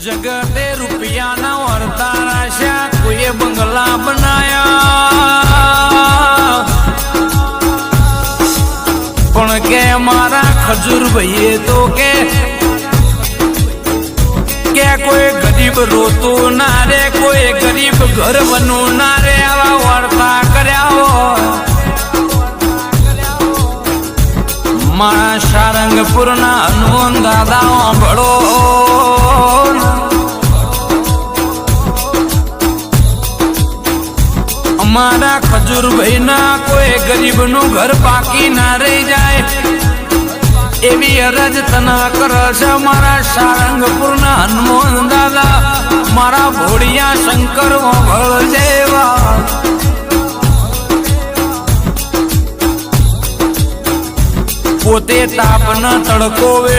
જગતે રૂપિયાના વરતા રાશ્યા કોઈએ બંગલા બનાયા પણ કે મારા ખજૂર ભાઈએ તો કે કોઈ ગરીબ રોતું ના રે કોઈ ગરીબ ઘર બનવું ના રે આવા વાર્તા કર્યા હોય મારા સારંગપુર ના હનુમાન દાદા ભળો અમારા ખજૂરભાઈ ના કોઈ ગરીબ નું ઘર બાકી ના રહી જાય એવી અરજ તના કરશે મારા સારંગપુર ના હનુમાન દાદા મારા ભોળિયા શંકર ભળ જેવા પોતે તાપ ન તડકો વેઠ